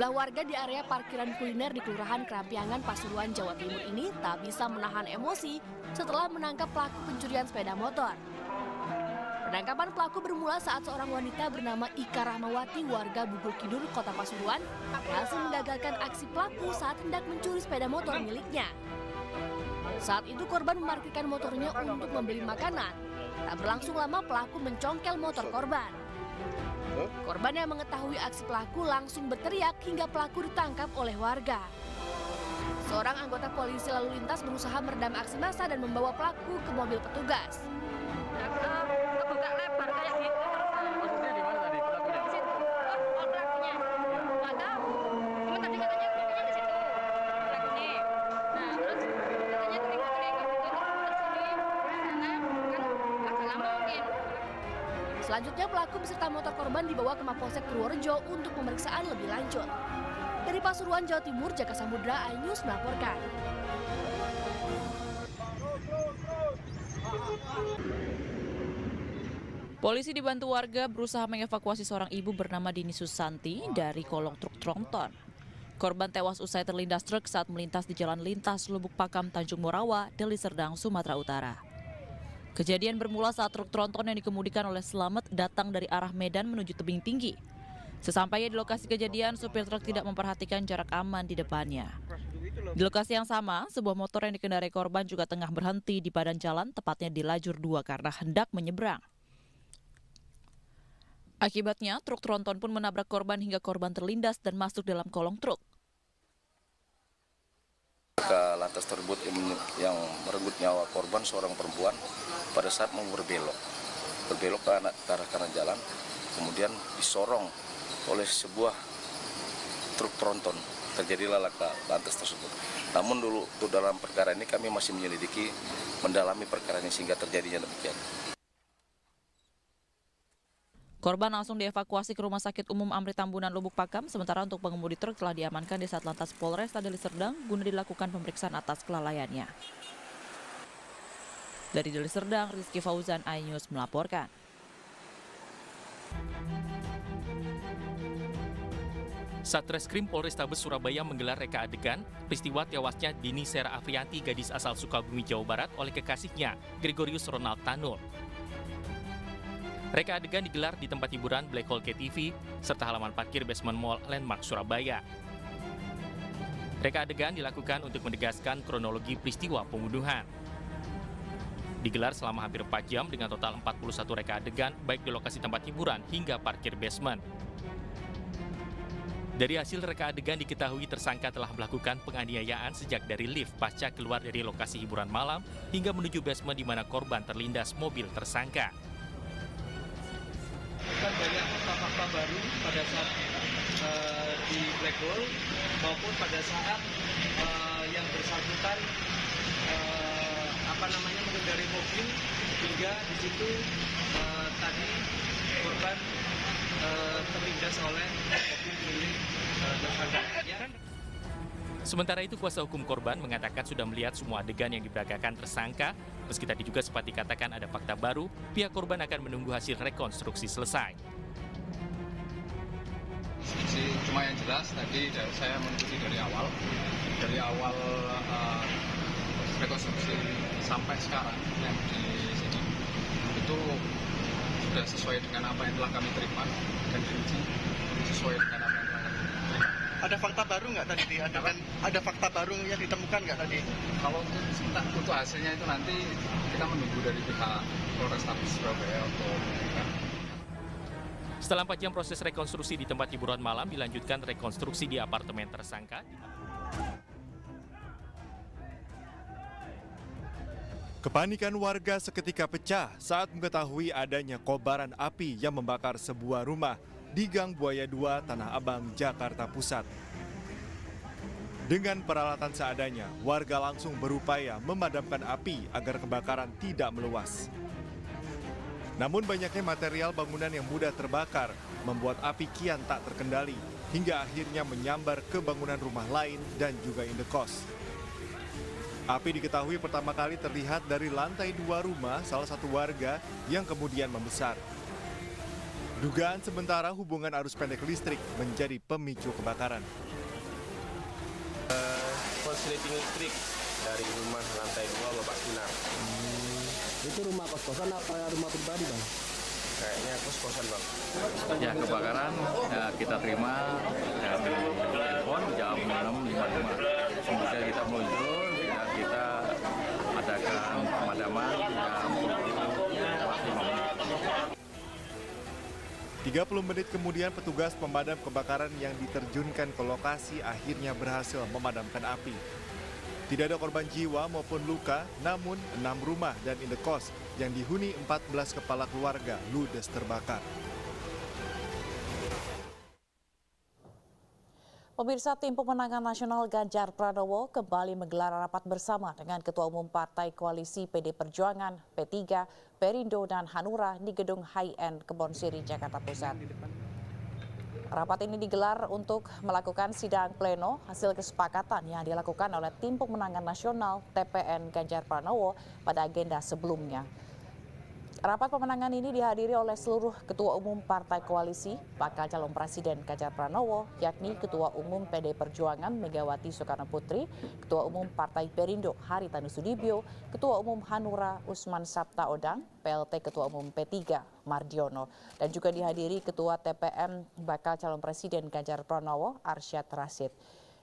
Sejumlah warga di area parkiran kuliner di Kelurahan Kerampiangan, Pasuruan, Jawa Timur ini tak bisa menahan emosi setelah menangkap pelaku pencurian sepeda motor. Penangkapan pelaku bermula saat seorang wanita bernama Ika Rahmawati warga Bugul Kidul, Kota Pasuruan, berhasil menggagalkan aksi pelaku saat hendak mencuri sepeda motor miliknya. Saat itu korban memarkirkan motornya untuk membeli makanan. Tak berlangsung lama pelaku mencongkel motor korban. Korban yang mengetahui aksi pelaku langsung berteriak hingga pelaku ditangkap oleh warga. Seorang anggota polisi lalu lintas berusaha meredam aksi massa dan membawa pelaku ke mobil petugas. Kebuka lebar kayak gitu. Maksudnya di mana tadi pelakunya? Di situ. Oh, pelakunya. Nggak tahu. Cuma tadi katanya pelakunya di situ. Pelakunya. Nah, terus katanya telinga-telinga gitu kesini. Sana kan agak lama mungkin. Selanjutnya pelaku beserta motor korban dibawa ke Mapolsek Purworejo untuk pemeriksaan lebih lanjut. Dari Pasuruan, Jawa Timur, Jaka Samudra, iNews melaporkan. Polisi dibantu warga berusaha mengevakuasi seorang ibu bernama Dini Susanti dari kolong truk tronton. Korban tewas usai terlindas truk saat melintas di Jalan Lintas Lubuk Pakam, Tanjung Morawa, Deli Serdang, Sumatera Utara. Kejadian bermula saat truk tronton yang dikemudikan oleh Slamet datang dari arah Medan menuju tebing tinggi. Sesampainya di lokasi kejadian, supir truk tidak memperhatikan jarak aman di depannya. Di lokasi yang sama, sebuah motor yang dikendarai korban juga tengah berhenti di badan jalan, tepatnya di lajur 2 karena hendak menyeberang. Akibatnya, truk tronton pun menabrak korban hingga korban terlindas dan masuk dalam kolong truk. Lantas tersebut yang merenggut nyawa korban seorang perempuan pada saat mau berbelok ke arah kanan jalan, kemudian disorong oleh sebuah truk tronton. Terjadilah laka lantas tersebut. Namun dulu dalam perkara ini kami masih menyelidiki, mendalami perkara ini sehingga terjadinya demikian. Korban langsung dievakuasi ke Rumah Sakit Umum Amri Tambunan Lubuk Pakam, sementara untuk pengemudi truk telah diamankan di Satlantas Polres Deli Serdang guna dilakukan pemeriksaan atas kelalaiannya. Dari Deli Serdang, Rizky Fauzan, iNews melaporkan. Satreskrim Polrestabes Surabaya menggelar reka adegan peristiwa tewasnya Dini Sera Afrianti, gadis asal Sukabumi, Jawa Barat oleh kekasihnya, Gregorius Ronald Tanur. Reka adegan digelar di tempat hiburan Black Hole KTV serta halaman parkir basement mall Landmark Surabaya. Reka adegan dilakukan untuk menegaskan kronologi peristiwa pembunuhan. Digelar selama hampir 4 jam dengan total 41 reka adegan baik di lokasi tempat hiburan hingga parkir basement. Dari hasil reka adegan diketahui tersangka telah melakukan penganiayaan sejak dari lift pasca keluar dari lokasi hiburan malam hingga menuju basement di mana korban terlindas mobil tersangka. Kan banyak fakta-fakta baru pada saat di Black Hole maupun pada saat yang bersangkutan mengendarai mobil hingga di situ tadi korban terlindas oleh mobil milik tersangka. Sementara itu, kuasa hukum korban mengatakan sudah melihat semua adegan yang diperagakan tersangka. Meski tadi juga sempat dikatakan ada fakta baru, pihak korban akan menunggu hasil rekonstruksi selesai. Cuma yang jelas tadi saya mengikuti dari awal rekonstruksi sampai sekarang yang di sini itu sudah sesuai dengan apa yang telah kami terima dan diuji sesuai dengan apa yang telah kami terima. Ada fakta baru nggak tadi diadakan? Ada fakta baru yang ditemukan nggak tadi? Kalau untuk hasilnya itu nanti kita menunggu dari pihak Polrestabes Surabaya untuk menentukan. Setelah 4 jam proses rekonstruksi di tempat hiburan malam, dilanjutkan rekonstruksi di apartemen tersangka. Kepanikan warga seketika pecah saat mengetahui adanya kobaran api yang membakar sebuah rumah di Gang Buaya 2, Tanah Abang, Jakarta Pusat. Dengan peralatan seadanya, warga langsung berupaya memadamkan api agar kebakaran tidak meluas. Namun banyaknya material bangunan yang mudah terbakar membuat api kian tak terkendali hingga akhirnya menyambar ke bangunan rumah lain dan juga indekos. Api diketahui pertama kali terlihat dari lantai 2 rumah salah satu warga yang kemudian membesar. Dugaan sementara hubungan arus pendek listrik menjadi pemicu kebakaran. Konsleting listrik dari rumah lantai 2 Bapak Sinar. Itu rumah kos-kosan apa rumah pribadi, Bang? Kayaknya kos-kosan, Bang. Ya, kebakaran ya, kita terima dari telepon jam 6.55. Kemudian kita muncul, ya, kita adakan pemadaman jam 30 menit kemudian petugas pemadam kebakaran yang diterjunkan ke lokasi akhirnya berhasil memadamkan api. Tidak ada korban jiwa maupun luka, namun 6 rumah dan indekos yang dihuni 14 kepala keluarga ludes terbakar. Pemirsa, Tim Pemenangan Nasional Ganjar Pranowo kembali menggelar rapat bersama dengan Ketua Umum Partai Koalisi PD Perjuangan, P3, Perindo, dan Hanura di Gedung High-End Kebon Siri, Jakarta Pusat. Rapat ini digelar untuk melakukan sidang pleno hasil kesepakatan yang dilakukan oleh Tim Pemenangan Nasional TPN Ganjar Pranowo pada agenda sebelumnya. Rapat pemenangan ini dihadiri oleh seluruh Ketua Umum Partai Koalisi, bakal calon Presiden Ganjar Pranowo, yakni Ketua Umum PD Perjuangan Megawati Soekarnoputri, Ketua Umum Partai Perindo Haritanu Sudibyo, Ketua Umum Hanura Usman Sabtaodang, PLT Ketua Umum P3 Mardiono, dan juga dihadiri Ketua TPN bakal calon Presiden Ganjar Pranowo Arsyad Rashid.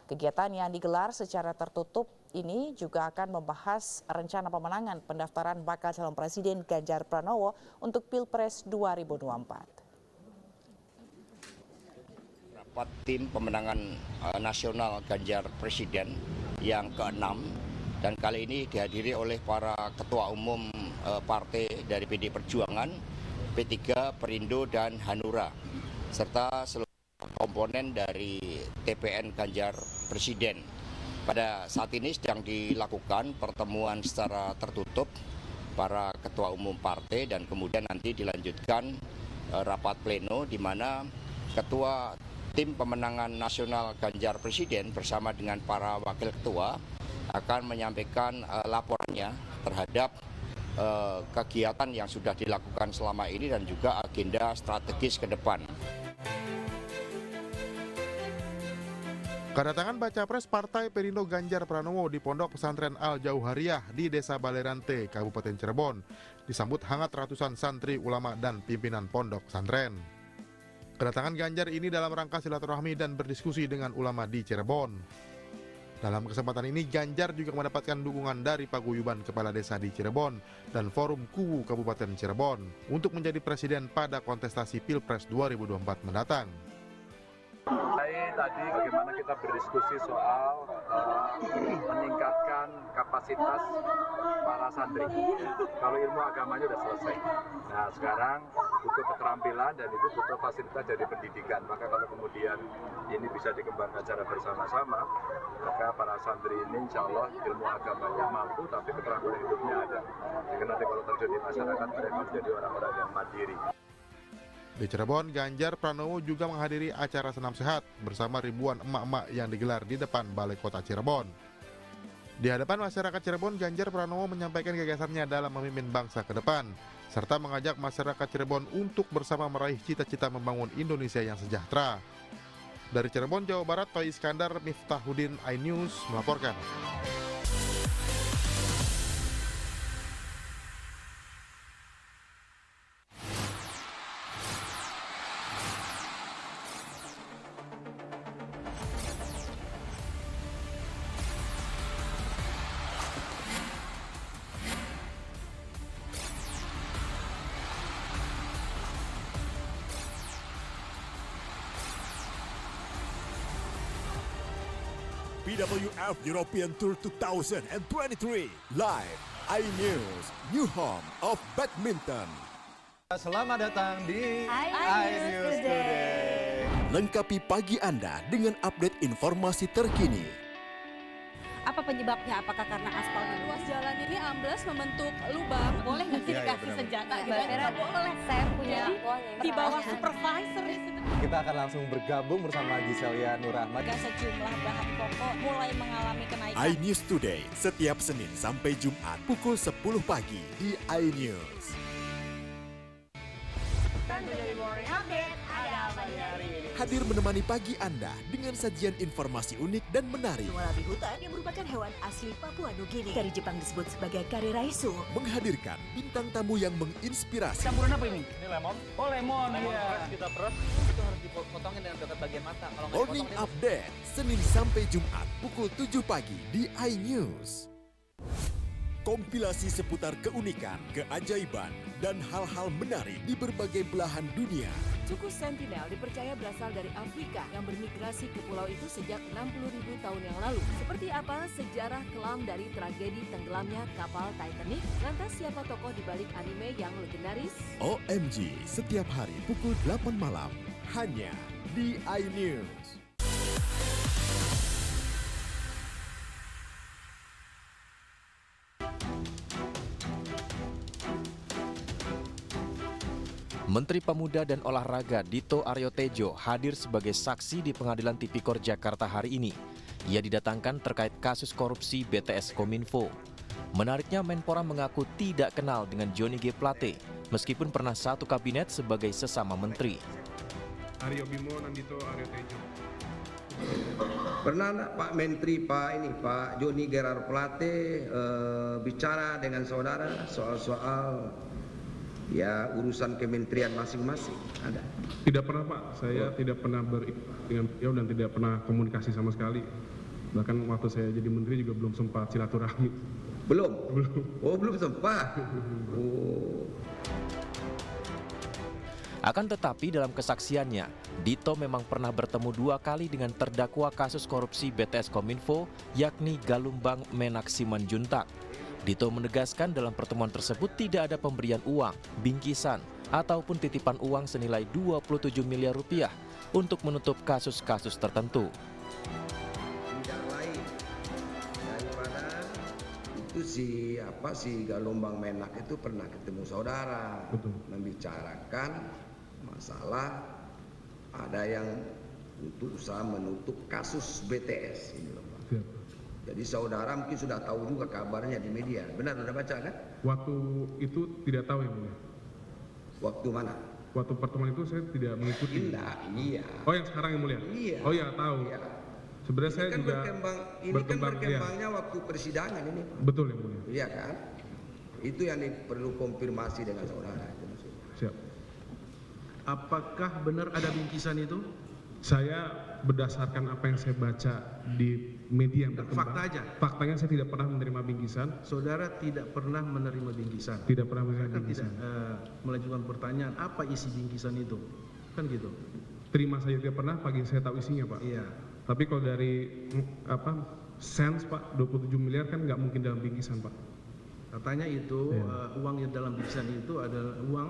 Kegiatan yang digelar secara tertutup ini juga akan membahas rencana pemenangan pendaftaran bakal calon Presiden Ganjar Pranowo untuk Pilpres 2024. Rapat Tim Pemenangan Nasional Ganjar Presiden yang ke-6 dan kali ini dihadiri oleh para ketua umum partai dari PD Perjuangan, P3, Perindo, dan Hanura, serta seluruh komponen dari TPN Ganjar Presiden. Pada saat ini sedang dilakukan pertemuan secara tertutup para ketua umum partai dan kemudian nanti dilanjutkan rapat pleno di mana Ketua Tim Pemenangan Nasional Ganjar Presiden bersama dengan para wakil ketua akan menyampaikan laporannya terhadap kegiatan yang sudah dilakukan selama ini dan juga agenda strategis ke depan. Kedatangan Baca Pres Partai Perindo Ganjar Pranowo di Pondok Pesantren Al-Jauhariyah di Desa Balerante, Kabupaten Cirebon disambut hangat ratusan santri, ulama, dan pimpinan pondok pesantren. Kedatangan Ganjar ini dalam rangka silaturahmi dan berdiskusi dengan ulama di Cirebon. Dalam kesempatan ini Ganjar juga mendapatkan dukungan dari Paguyuban Kepala Desa di Cirebon dan Forum Kuwu Kabupaten Cirebon untuk menjadi presiden pada kontestasi Pilpres 2024 mendatang. Tadi bagaimana kita berdiskusi soal meningkatkan kapasitas para santri. Kalau ilmu agamanya sudah selesai. Nah sekarang butuh keterampilan dan itu butuh fasilitas dari pendidikan. Maka kalau kemudian ini bisa dikembangkan secara bersama-sama, maka para santri ini insya Allah ilmu agamanya mampu tapi keterampilan hidupnya ada. Jadi nanti kalau terjun di masyarakat mereka menjadi orang-orang yang mandiri. Di Cirebon, Ganjar Pranowo juga menghadiri acara senam sehat bersama ribuan emak-emak yang digelar di depan Balai Kota Cirebon. Di hadapan masyarakat Cirebon, Ganjar Pranowo menyampaikan gagasannya dalam memimpin bangsa ke depan, serta mengajak masyarakat Cirebon untuk bersama meraih cita-cita membangun Indonesia yang sejahtera. Dari Cirebon, Jawa Barat, Toy Iskandar, Miftahuddin, iNews melaporkan. BWF European Tour 2023 live iNews, new home of badminton. Selamat datang di iNews Today. Lengkapi pagi Anda dengan update informasi terkini. Apa penyebabnya? Apakah karena aspal ruas jalan ini ambles membentuk lubang? Boleh nggak sih dikasih senjata? Nggak boleh. Saya punya di bawah supervisor. Kita akan langsung bergabung bersama Giselia Nurrahman. Sejumlah bahan pokok mulai mengalami kenaikan. iNews Today setiap Senin sampai Jumat pukul 10 pagi di iNews. Oke, hadir menemani pagi Anda dengan sajian informasi unik dan menarik. Warabi hutan yang merupakan hewan asli Papua Nugini. Dari Jepang disebut sebagai kare raisu. Menghadirkan bintang tamu yang menginspirasi. Campuran apa ini? Ini lemon. Oh, lemon. Iya. Kita peras. Itu harus dipotongin dengan dekat bagian mata. Kalau Morning Update, Senin sampai Jumat pukul 7 pagi di iNews. Kompilasi seputar keunikan, keajaiban, dan hal-hal menarik di berbagai belahan dunia. Suku Sentinel dipercaya berasal dari Afrika yang bermigrasi ke pulau itu sejak 60.000 tahun yang lalu. Seperti apa sejarah kelam dari tragedi tenggelamnya kapal Titanic? Lantas siapa tokoh di balik anime yang legendaris? OMG, setiap hari pukul 8 malam, hanya di iNews. Menteri Pemuda dan Olahraga Dito Aryo Tejo hadir sebagai saksi di Pengadilan Tipikor Jakarta hari ini. Ia didatangkan terkait kasus korupsi BTS Kominfo. Menariknya, Menpora mengaku tidak kenal dengan Johnny G. Plate, meskipun pernah satu kabinet sebagai sesama menteri. Aryo Bimo dan Dito Aryo Tejo. Pernah enggak Pak Menteri, Pak Johnny Gerard Plate bicara dengan saudara soal-soal ya urusan kementerian masing-masing? Ada? Tidak pernah Pak, saya tidak pernah dengan beliau dan tidak pernah komunikasi sama sekali. Bahkan waktu saya jadi menteri juga belum sempat silaturahmi. Belum? Oh, belum sempat. Oh. Akan tetapi dalam kesaksiannya, Dito memang pernah bertemu 2 kali dengan terdakwa kasus korupsi BTS Kominfo, yakni Galumbang Menak Simanjuntak. Dito menegaskan dalam pertemuan tersebut tidak ada pemberian uang, bingkisan, ataupun titipan uang senilai 27 miliar rupiah untuk menutup kasus-kasus tertentu. Tidak lain daripada itu si Galumbang Menak itu pernah ketemu saudara. Betul. Membicarakan masalah ada yang untuk usaha menutup kasus BTS ini loh Pak. Siap. Jadi saudara mungkin sudah tahu juga kabarnya di media. Benar, sudah baca kan? Waktu itu tidak tahu yang mulia. Waktu mana? Waktu pertemuan itu saya tidak mengikuti. Tidak, iya. Oh, yang sekarang yang mulia? Iya. Oh iya, tahu. Iya. Sebenarnya saya kan juga berkembangnya waktu persidangan ini. Betul yang mulia. Iya kan? Itu yang perlu konfirmasi dengan saudara. Siap. Apakah benar ada bingkisan itu? Saya berdasarkan apa yang saya baca di media yang berkembang. Fakta aja? Faktanya saya tidak pernah menerima bingkisan. Saudara tidak pernah menerima bingkisan? Tidak pernah menerima bingkisan. Tidak mengajukan pertanyaan, apa isi bingkisan itu? Kan gitu. Terima saja tidak pernah, pagi saya tahu isinya Pak. Iya. Tapi kalau dari sense Pak, 27 miliar kan nggak mungkin dalam bingkisan Pak. Katanya itu uang yang dalam bingkisan itu adalah uang,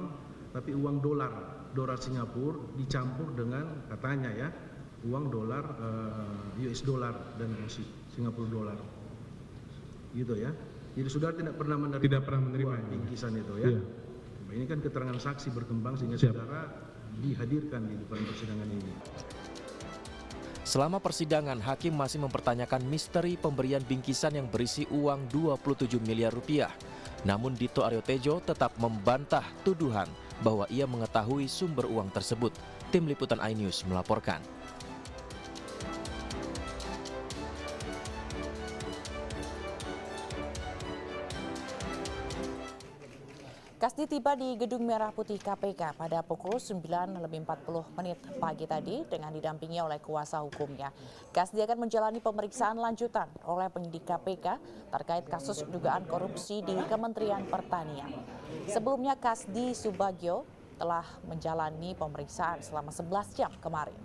tapi uang dolar Singapura dicampur dengan katanya ya uang dolar US dollar dan Singapura dolar gitu ya. Jadi saudara tidak pernah menerima bingkisan itu ya. Iya. Ini kan keterangan saksi berkembang sehingga saudara dihadirkan di depan persidangan ini. Selama persidangan, hakim masih mempertanyakan misteri pemberian bingkisan yang berisi uang 27 miliar rupiah. Namun Dito Aryo Tejo tetap membantah tuduhan bahwa ia mengetahui sumber uang tersebut. Tim Liputan iNews melaporkan. Kasdi tiba di Gedung Merah Putih KPK pada pukul 9.40 pagi tadi dengan didampingi oleh kuasa hukumnya. Kasdi akan menjalani pemeriksaan lanjutan oleh penyidik KPK terkait kasus dugaan korupsi di Kementerian Pertanian. Sebelumnya Kasdi Subagio telah menjalani pemeriksaan selama 11 jam kemarin.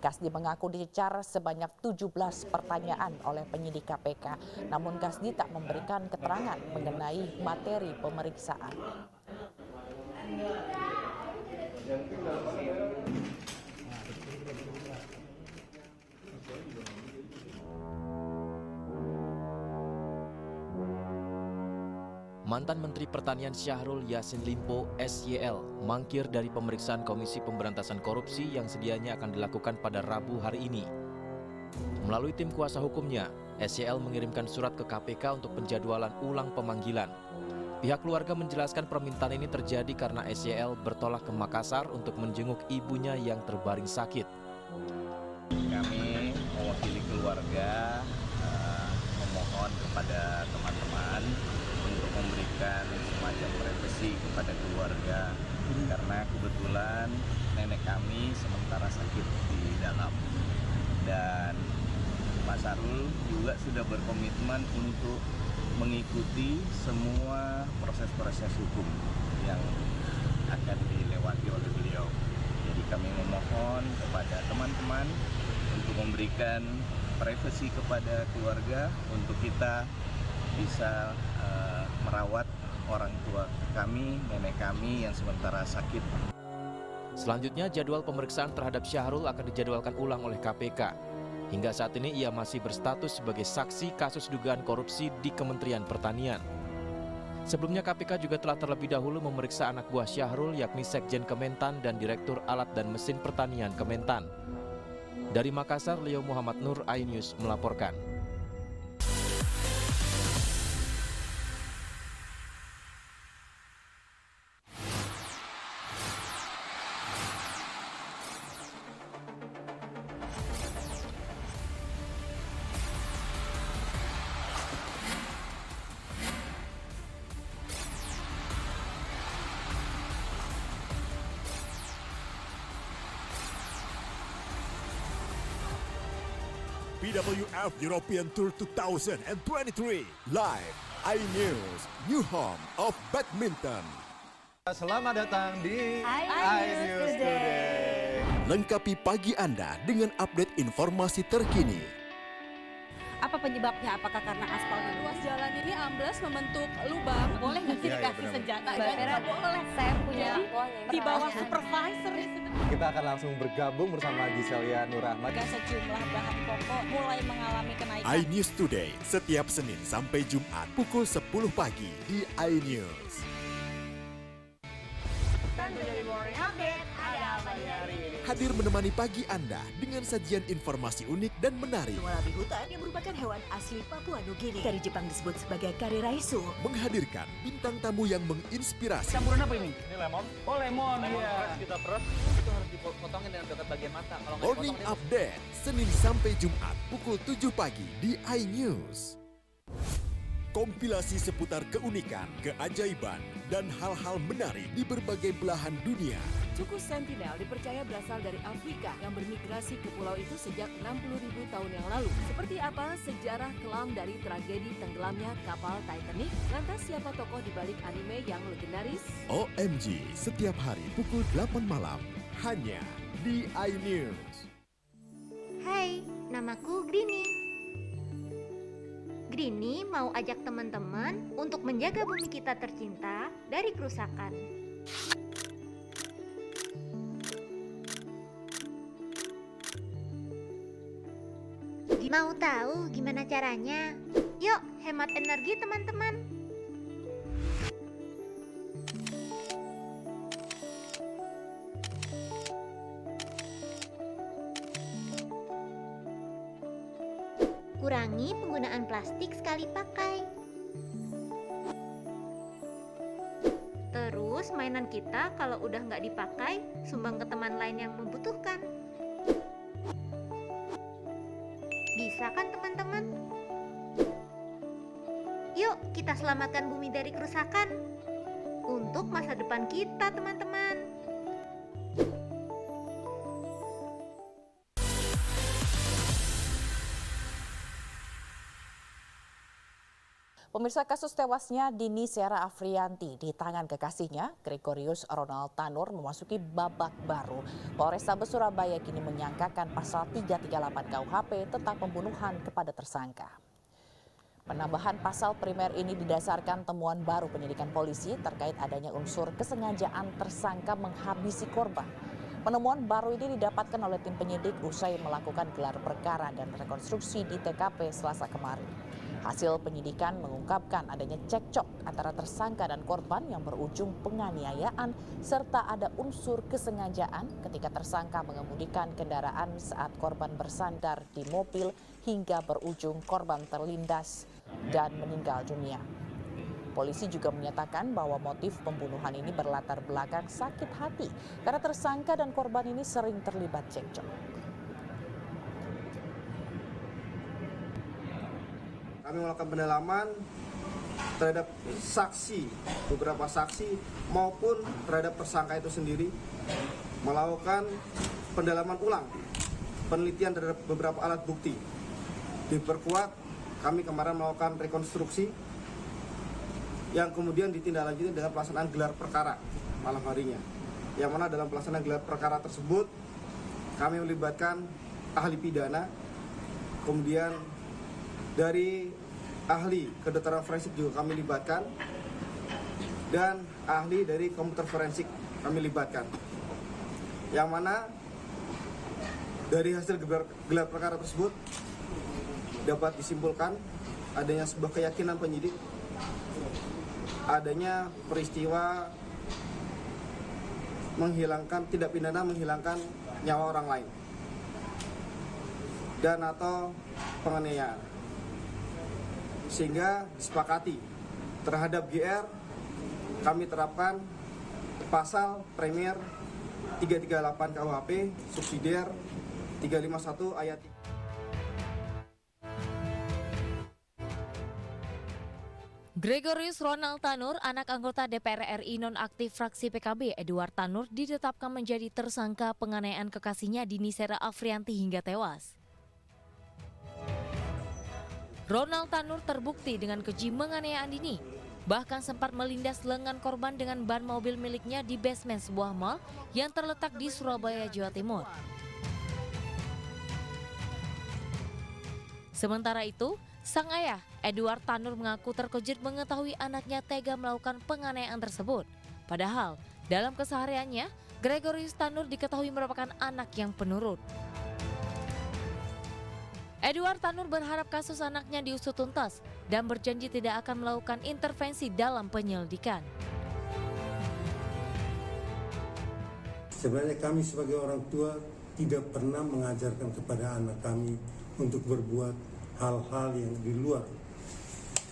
Kasdi mengaku dicecar sebanyak 17 pertanyaan oleh penyidik KPK, namun Kasdi tak memberikan keterangan mengenai materi pemeriksaan. Mantan Menteri Pertanian Syahrul Yassin Limpo (SYL) mangkir dari pemeriksaan Komisi Pemberantasan Korupsi yang sedianya akan dilakukan pada Rabu hari ini. Melalui tim kuasa hukumnya, SYL mengirimkan surat ke KPK untuk penjadwalan ulang pemanggilan. Pihak keluarga menjelaskan permintaan ini terjadi karena SYL bertolak ke Makassar untuk menjenguk ibunya yang terbaring sakit. Kami mewakili keluarga memohon kepada teman-teman untuk memberikan semacam privasi kepada keluarga karena kebetulan nenek kami sementara sakit di dalam, dan Mas Sarul juga sudah berkomitmen untuk mengikuti semua proses-proses hukum yang akan dilewati oleh beliau. Jadi kami memohon kepada teman-teman untuk memberikan privasi kepada keluarga untuk kita bisa merawat orang tua kami, nenek kami yang sementara sakit. Selanjutnya, jadwal pemeriksaan terhadap Syahrul akan dijadwalkan ulang oleh KPK. Hingga saat ini ia masih berstatus sebagai saksi kasus dugaan korupsi di Kementerian Pertanian. Sebelumnya KPK juga telah terlebih dahulu memeriksa anak buah Syahrul yakni Sekjen Kementan dan Direktur Alat dan Mesin Pertanian Kementan. Dari Makassar, Leo Muhammad Nur, iNews melaporkan. BWF European Tour 2023 live iNews, new home of badminton. Selamat datang di iNews Today. Lengkapi pagi Anda dengan update informasi terkini. Apa penyebabnya? Apakah karena aspal ruas jalan ini ambles membentuk lubang? Boleh nggak sih dikasih senjata? Nggak boleh. Saya punya di bawah supervisor. Kita akan langsung bergabung bersama Giselia Nurahmat. Sejumlah bahan pokok mulai mengalami kenaikan. iNews Today setiap Senin sampai Jumat pukul 10 pagi di iNews. Hadir menemani pagi Anda dengan sajian informasi unik dan menarik. Wallaby hutan yang merupakan hewan asli Papua Nugini. Dari Jepang disebut sebagai kariraisu. Menghadirkan bintang tamu yang menginspirasi. Campuran apa ini? Ini lemon. Oh lemon, iya. Kita peras. Itu harus dipotongin dengan dekat bagian mata. Kalau nggak Morning Update, Senin sampai Jumat pukul 7 pagi di iNews. Kompilasi seputar keunikan, keajaiban, dan hal-hal menarik di berbagai belahan dunia. Suku Sentinel dipercaya berasal dari Afrika yang bermigrasi ke pulau itu sejak 60.000 tahun yang lalu. Seperti apa sejarah kelam dari tragedi tenggelamnya kapal Titanic? Lantas siapa tokoh di balik anime yang legendaris? OMG, setiap hari pukul 8 malam, hanya di iNews. Hai, namaku Greenie. Greenie mau ajak teman-teman untuk menjaga bumi kita tercinta dari kerusakan. Mau tahu gimana caranya? Yuk, hemat energi teman-teman. Kurangi penggunaan plastik sekali pakai. Terus mainan kita kalau udah nggak dipakai, sumbang ke teman lain yang membutuhkan. Bisa kan teman-teman? Yuk kita selamatkan bumi dari kerusakan untuk masa depan kita teman-teman. Pemirsa, kasus tewasnya Dini Sera Afrianti di tangan kekasihnya, Gregorius Ronald Tanur, memasuki babak baru. Polrestabes Surabaya kini menyangkakan pasal 338 KUHP tentang pembunuhan kepada tersangka. Penambahan pasal primer ini didasarkan temuan baru penyidikan polisi terkait adanya unsur kesengajaan tersangka menghabisi korban. Penemuan baru ini didapatkan oleh tim penyidik usai melakukan gelar perkara dan rekonstruksi di TKP Selasa kemarin. Hasil penyidikan mengungkapkan adanya cekcok antara tersangka dan korban yang berujung penganiayaan serta ada unsur kesengajaan ketika tersangka mengemudikan kendaraan saat korban bersandar di mobil hingga berujung korban terlindas dan meninggal dunia. Polisi juga menyatakan bahwa motif pembunuhan ini berlatar belakang sakit hati karena tersangka dan korban ini sering terlibat cekcok. kami melakukan pendalaman terhadap saksi, beberapa saksi maupun terhadap tersangka itu sendiri, melakukan pendalaman ulang, penelitian terhadap beberapa alat bukti. Diperkuat, kami kemarin melakukan rekonstruksi yang kemudian ditindaklanjuti dengan pelaksanaan gelar perkara malam harinya. Yang mana dalam pelaksanaan gelar perkara tersebut, kami melibatkan ahli pidana, kemudian dari ahli kedokteran forensik juga kami libatkan, dan ahli dari komputer forensik kami libatkan. Yang mana dari hasil gelar perkara tersebut dapat disimpulkan adanya sebuah keyakinan penyidik, adanya peristiwa menghilangkan, tindak pidana menghilangkan nyawa orang lain dan atau penganiayaan, sehingga disepakati terhadap GR kami terapkan pasal Premier 338 KUHP subsidiar 351 ayat 3. Gregorius Ronald Tanur, anak anggota DPR RI nonaktif fraksi PKB Edward Tanur, ditetapkan menjadi tersangka penganiayaan kekasihnya Dini Sera Afrianti hingga tewas. Ronald Tanur terbukti dengan keji menganiaya Dini, bahkan sempat melindas lengan korban dengan ban mobil miliknya di basement sebuah mal yang terletak di Surabaya, Jawa Timur. Sementara itu, sang ayah, Edward Tanur, mengaku terkejut mengetahui anaknya tega melakukan penganiayaan tersebut. Padahal, dalam kesehariannya, Gregorius Tanur diketahui merupakan anak yang penurut. Edward Tanur berharap kasus anaknya diusut tuntas dan berjanji tidak akan melakukan intervensi dalam penyelidikan. Sebenarnya kami sebagai orang tua tidak pernah mengajarkan kepada anak kami untuk berbuat hal-hal yang di luar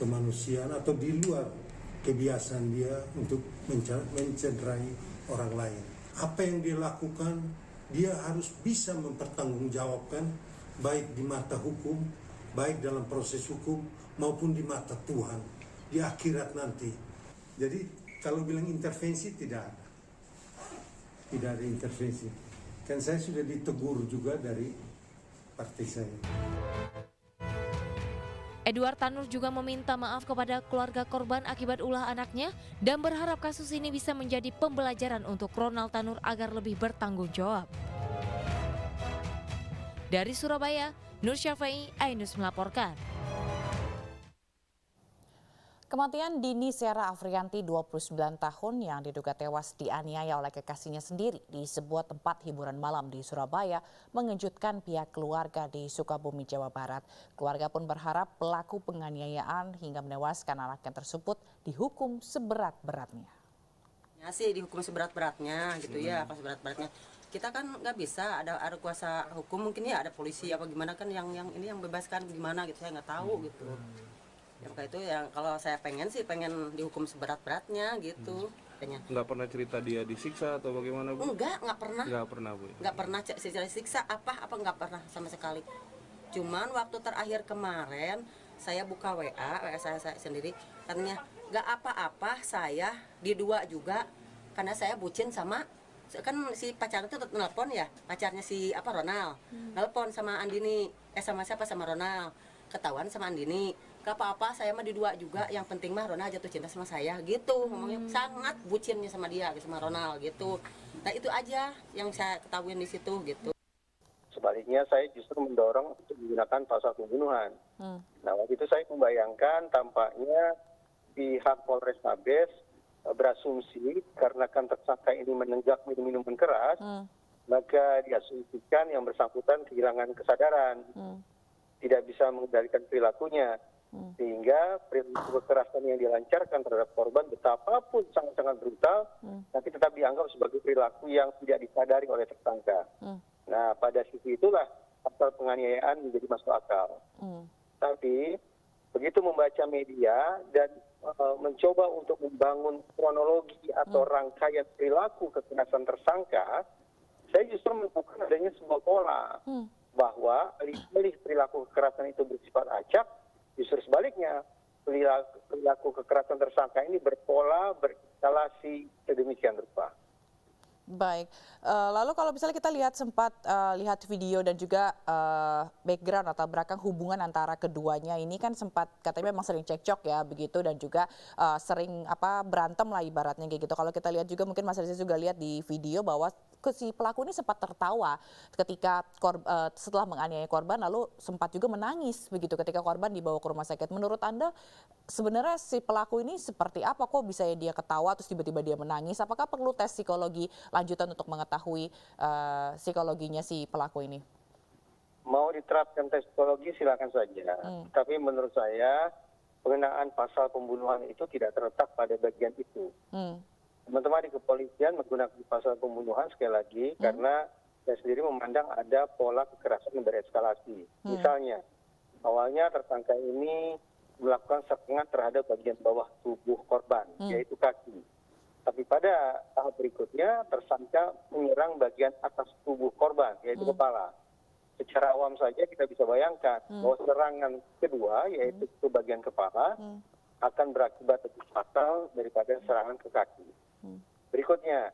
kemanusiaan atau di luar kebiasaan dia untuk mencederai orang lain. Apa yang dia lakukan, dia harus bisa mempertanggungjawabkan baik di mata hukum, baik dalam proses hukum maupun di mata Tuhan di akhirat nanti. Jadi kalau bilang intervensi, tidak ada intervensi. Kan saya sudah ditegur juga dari partai saya. Edward Tanur juga meminta maaf kepada keluarga korban akibat ulah anaknya dan berharap kasus ini bisa menjadi pembelajaran untuk Ronald Tanur agar lebih bertanggung jawab. Dari Surabaya, Nur Syafai, iNews melaporkan. Kematian Dini Sera Afrianti, 29 tahun, yang diduga tewas dianiaya oleh kekasihnya sendiri di sebuah tempat hiburan malam di Surabaya mengejutkan pihak keluarga di Sukabumi, Jawa Barat. Keluarga pun berharap pelaku penganiayaan hingga menewaskan anaknya tersebut dihukum seberat-beratnya. Ya sih, dihukum seberat-beratnya gitu ya, apa seberat-beratnya. Kita kan nggak bisa, ada kuasa hukum, mungkin ya ada polisi apa gimana kan yang ini yang bebaskan gimana gitu, saya nggak tahu gitu. Yang kayak itu yang kalau saya pengen dihukum seberat-beratnya gitu. Nggak pernah cerita dia disiksa atau bagaimana, Bu? Nggak pernah. Nggak pernah, Bu? Nggak pernah siksa apa nggak pernah sama sekali. Cuman waktu terakhir kemarin saya buka WA saya sendiri, katanya nggak apa-apa, saya didua juga karena saya bucin sama, kan si pacar itu telepon ya, pacarnya si Ronald, telepon sama Andini, sama siapa, sama Ronald, ketahuan sama Andini. Gak apa-apa, saya mah didua juga, yang penting mah Ronald jatuh cinta sama saya gitu, ngomongnya sangat bucinnya sama dia, sama Ronald gitu. Nah itu aja yang saya ketahuin di situ gitu. Sebaliknya saya justru mendorong untuk menggunakan pasal pembunuhan. Nah waktu itu saya membayangkan tampaknya pihak Polrestabes berasumsi karena kan tersangka ini menenggak minuman keras, maka diasumsikan yang bersangkutan kehilangan kesadaran, tidak bisa mengendalikan perilakunya. Sehingga perilaku kekerasan yang dilancarkan terhadap korban betapapun sangat-sangat brutal, tapi tetap dianggap sebagai perilaku yang tidak disadari oleh tersangka. Nah, pada sisi itulah pasal penganiayaan menjadi masuk akal. Tapi begitu membaca media dan mencoba untuk membangun kronologi atau rangkaian perilaku kekerasan tersangka, saya justru menemukan adanya sebuah pola bahwa alih-alih perilaku kekerasan itu bersifat acak, Justru sebaliknya, perilaku kekerasan tersangka ini berpola, bereskalasi sedemikian rupa. Baik, lalu kalau misalnya kita sempat lihat video dan juga background atau belakang hubungan antara keduanya ini kan sempat katanya memang sering cekcok ya begitu dan juga sering berantem lah ibaratnya kayak gitu. Kalau kita lihat juga mungkin Mas Reza juga lihat di video bahwa si pelaku ini sempat tertawa ketika setelah menganiaya korban lalu sempat juga menangis begitu ketika korban dibawa ke rumah sakit. Menurut Anda sebenarnya si pelaku ini seperti apa, kok bisa dia ketawa terus tiba-tiba dia menangis? Apakah perlu tes psikologi lanjutan untuk mengetahui psikologinya si pelaku ini? Mau diterapkan tes psikologi silakan saja. Tapi menurut saya pengenaan pasal pembunuhan itu tidak terletak pada bagian itu. Teman-teman di kepolisian menggunakan pasal pembunuhan sekali lagi karena saya sendiri memandang ada pola kekerasan yang bereskalasi. Misalnya, awalnya tersangka ini melakukan serangan terhadap bagian bawah tubuh korban, yaitu kaki. Tapi pada tahap berikutnya, tersangka menyerang bagian atas tubuh korban, yaitu kepala. Secara awam saja kita bisa bayangkan bahwa serangan kedua, yaitu ke bagian kepala, akan berakibat lebih fatal daripada serangan ke kaki. Berikutnya,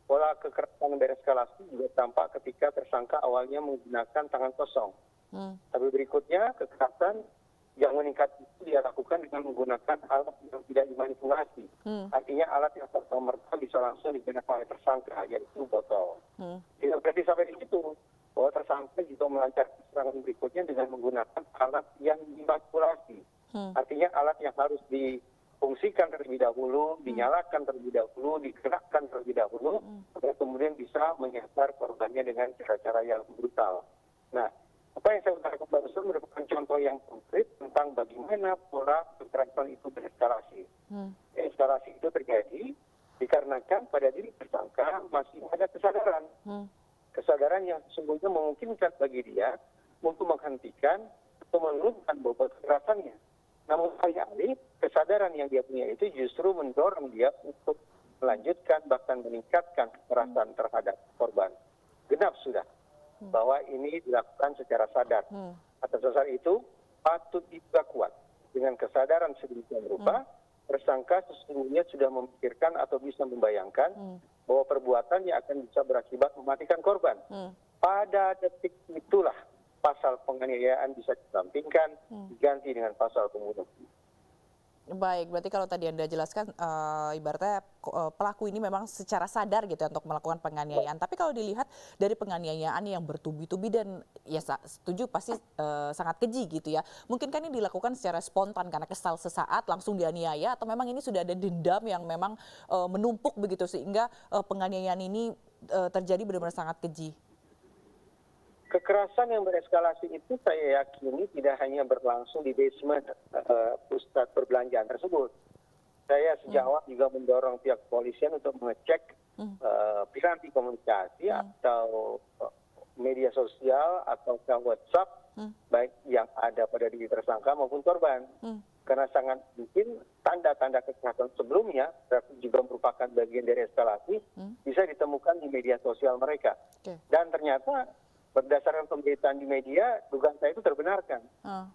pola kekerasan bereskalasi juga tampak ketika tersangka awalnya menggunakan tangan kosong. Tapi berikutnya, kekerasan yang meningkat itu dia lakukan dengan menggunakan alat yang tidak dimanipulasi. Artinya alat yang serta-merta bisa langsung digunakan oleh tersangka, yaitu botol. Tidak berarti sampai di situ, bahwa tersangka juga melancarkan serangan berikutnya dengan menggunakan alat yang dimanipulasi. Artinya alat yang harus difungsikan terlebih dahulu, dinyalakan terlebih dahulu, digerakkan terlebih dahulu, agar kemudian bisa menyasar korbannya dengan cara-cara yang brutal. Nah, apa yang saya utarakan barusan merupakan contoh yang konkret tentang bagaimana pola kekerasan itu bereskalasi. Eskalasi itu terjadi dikarenakan pada diri tersangka masih ada kesadaran. Kesadaran yang sesungguhnya memungkinkan bagi dia untuk menghentikan atau menurunkan bobot kekerasannya. Namun alih-alih kesadaran yang dia punya itu justru mendorong dia untuk melanjutkan bahkan meningkatkan kekerasan terhadap korban. Genap sudah bahwa ini dilakukan secara sadar. Atas dasar itu patut diduga kuat dengan kesadaran sedemikian rupa, tersangka sesungguhnya sudah memikirkan atau bisa membayangkan bahwa perbuatannya akan bisa berakibat mematikan korban. Pada detik itulah pasal penganiayaan bisa ditampilkan, diganti dengan pasal pembunuhan. Baik, berarti kalau tadi Anda jelaskan ibaratnya pelaku ini memang secara sadar gitu ya untuk melakukan penganiayaan. Tapi kalau dilihat dari penganiayaan yang bertubi-tubi dan ya setuju pasti sangat keji gitu ya. Mungkin kan ini dilakukan secara spontan karena kesal sesaat langsung dianiaya atau memang ini sudah ada dendam yang memang menumpuk begitu sehingga penganiayaan ini terjadi benar-benar sangat keji. Kekerasan yang bereskalasi itu saya yakini tidak hanya berlangsung di basement pusat perbelanjaan tersebut. Saya sejak awal juga mendorong pihak kepolisian untuk mengecek piranti komunikasi atau media sosial atau WhatsApp baik yang ada pada diri tersangka maupun korban. Karena sangat mungkin tanda-tanda kekerasan sebelumnya tapi juga merupakan bagian dari eskalasi bisa ditemukan di media sosial mereka. Dan ternyata berdasarkan pemberitaan di media, dugaan saya itu terbenarkan.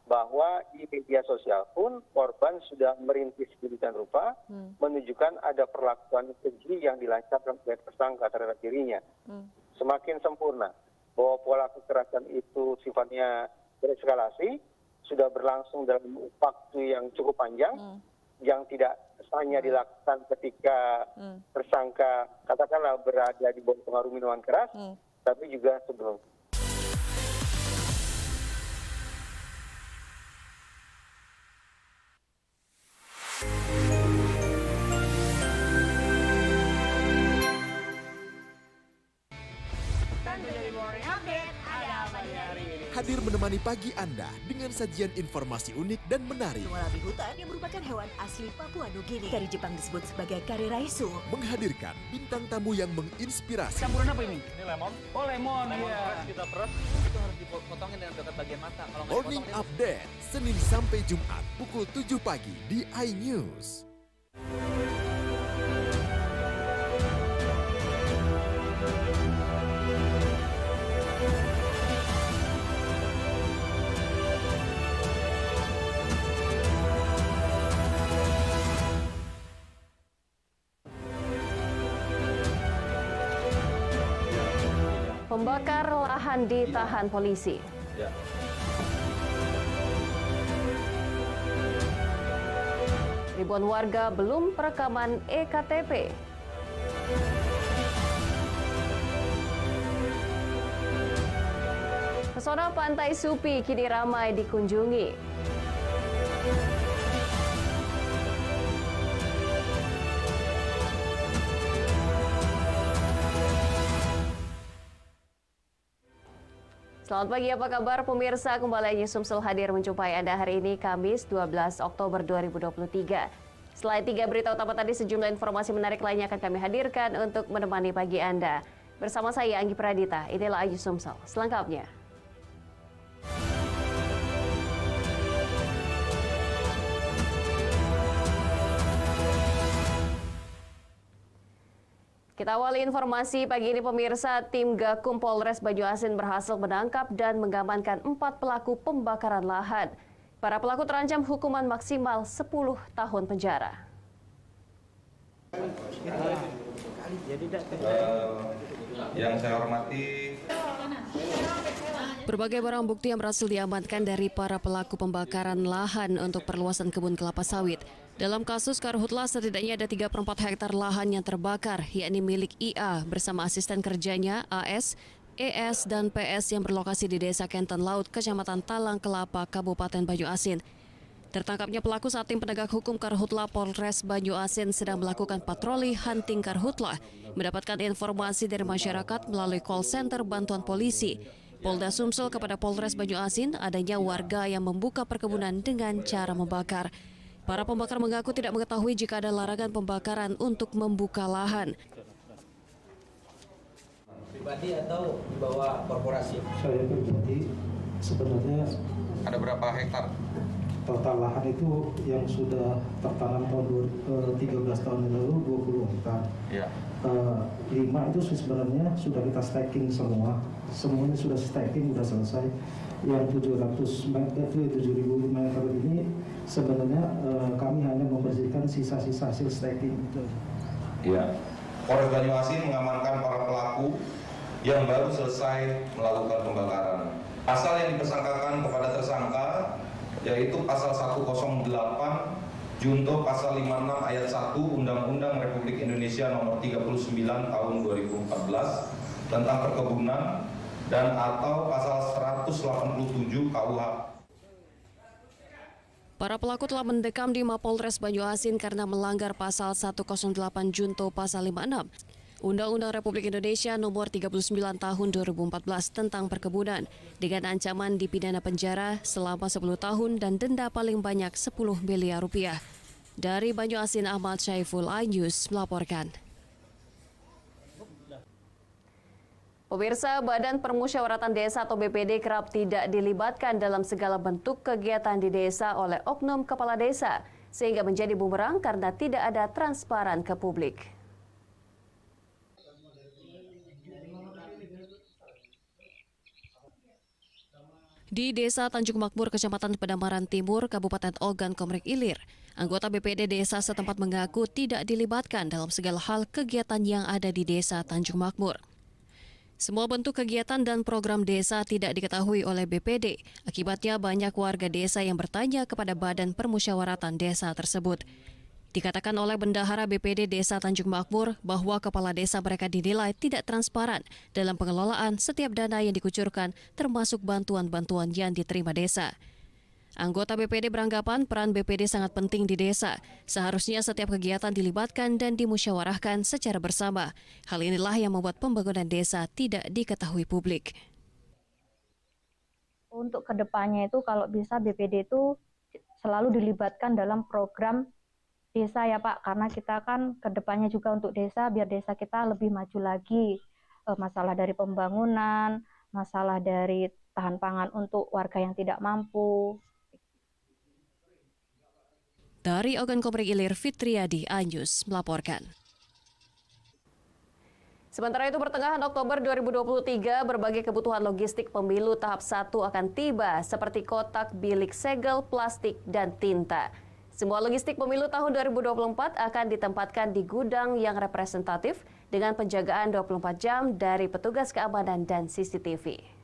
Bahwa di media sosial pun korban sudah merintis sedemikian rupa, menunjukkan ada perlakuan keji yang dilancarkan oleh tersangka terhadap dirinya. Semakin sempurna bahwa pola kekerasan itu sifatnya bereskalasi, sudah berlangsung dalam waktu yang cukup panjang, yang tidak hanya dilakukan ketika tersangka katakanlah berada di bawah pengaruh minuman keras, tapi juga sebelum. Hadir menemani pagi Anda dengan sajian informasi unik dan menarik. Wallaby hutan yang merupakan hewan asli Papua Nugini. Dari Jepang disebut sebagai kareraisu. Menghadirkan bintang tamu yang menginspirasi. Campuran apa ini? Ini lemon. Oh lemon, iya. Kita peras, itu harus dipotongin dengan dekat bagian mata. Kalau Morning Update, Senin sampai Jumat pukul 7 pagi di iNews. Pembakar lahan ditahan polisi. Ribuan warga belum perekaman EKTP. Pesona Pantai Supi kini ramai dikunjungi. Selamat pagi, apa kabar pemirsa? Kembali News Sumsel hadir menjumpai Anda hari ini, Kamis 12 Oktober 2023. Selain 3 berita utama tadi, sejumlah informasi menarik lainnya akan kami hadirkan untuk menemani pagi Anda. Bersama saya, Anggi Pradita, inilah News Sumsel selengkapnya. Kita awali informasi pagi ini pemirsa, tim Gakum Polres Banyuasin berhasil menangkap dan mengamankan 4 pelaku pembakaran lahan. Para pelaku terancam hukuman maksimal 10 tahun penjara. Yang saya hormati, berbagai barang bukti yang berhasil diamankan dari para pelaku pembakaran lahan untuk perluasan kebun kelapa sawit. Dalam kasus Karhutla, setidaknya ada 3/4 hektar lahan yang terbakar, yakni milik IA bersama asisten kerjanya AS, ES, dan PS yang berlokasi di Desa Kenten Laut, Kecamatan Talang Kelapa, Kabupaten Banyuasin. Tertangkapnya pelaku saat tim penegak hukum Karhutla Polres Banyuasin sedang melakukan patroli hunting Karhutla, mendapatkan informasi dari masyarakat melalui call center bantuan polisi. Polda Sumsel kepada Polres Banyuasin adanya warga yang membuka perkebunan dengan cara membakar. Para pembakar mengaku tidak mengetahui jika ada larangan pembakaran untuk membuka lahan. Pribadi atau di bawah korporasi? Saya pribadi sebenarnya ada berapa hektar? Total lahan itu yang sudah tertanam tahun 13 tahun yang lalu 20 hektar. Ya. 5 itu sebenarnya sudah kita stacking semua. Semuanya sudah stacking, sudah selesai. Yang 700 meter, 7.000 meter ini sebenarnya kami hanya membersihkan sisa-sisa hasil stacking. Iya. Polres Banyuasin mengamankan para pelaku yang baru selesai melakukan pembakaran. Pasal yang dipersangkakan kepada tersangka yaitu pasal 108 junto pasal 56 ayat 1 Undang-Undang Republik Indonesia nomor 39 tahun 2014 tentang perkebunan dan atau pasal 187 KUH. Para pelaku telah mendekam di Mapolres Banyuasin karena melanggar pasal 108 junto pasal 56 Undang-Undang Republik Indonesia nomor 39 tahun 2014 tentang perkebunan dengan ancaman dipidana penjara selama 10 tahun dan denda paling banyak 10 miliar rupiah. Dari Banyuasin, Ahmad Syaiful, iNews melaporkan. Pemirsa, Badan Permusyawaratan Desa atau BPD kerap tidak dilibatkan dalam segala bentuk kegiatan di desa oleh oknum kepala desa, sehingga menjadi bumerang karena tidak ada transparan ke publik. Di Desa Tanjung Makmur, Kecamatan Pedamaran Timur, Kabupaten Ogan Komering Ilir, anggota BPD desa setempat mengaku tidak dilibatkan dalam segala hal kegiatan yang ada di Desa Tanjung Makmur. Semua bentuk kegiatan dan program desa tidak diketahui oleh BPD. Akibatnya banyak warga desa yang bertanya kepada Badan Permusyawaratan Desa tersebut. Dikatakan oleh Bendahara BPD Desa Tanjung Makmur bahwa kepala desa mereka dinilai tidak transparan dalam pengelolaan setiap dana yang dikucurkan, termasuk bantuan-bantuan yang diterima desa. Anggota BPD beranggapan peran BPD sangat penting di desa. Seharusnya setiap kegiatan dilibatkan dan dimusyawarahkan secara bersama. Hal inilah yang membuat pembangunan desa tidak diketahui publik. Untuk kedepannya itu kalau bisa BPD itu selalu dilibatkan dalam program desa ya Pak, karena kita kan kedepannya juga untuk desa, biar desa kita lebih maju lagi. Masalah dari pembangunan, masalah dari tahan pangan untuk warga yang tidak mampu. Dari Ogan Komering Ilir, Fitriadi, iNews melaporkan. Sementara itu, pertengahan Oktober 2023, berbagai kebutuhan logistik pemilu tahap 1 akan tiba, seperti kotak, bilik segel, plastik, dan tinta. Semua logistik pemilu tahun 2024 akan ditempatkan di gudang yang representatif dengan penjagaan 24 jam dari petugas keamanan dan CCTV.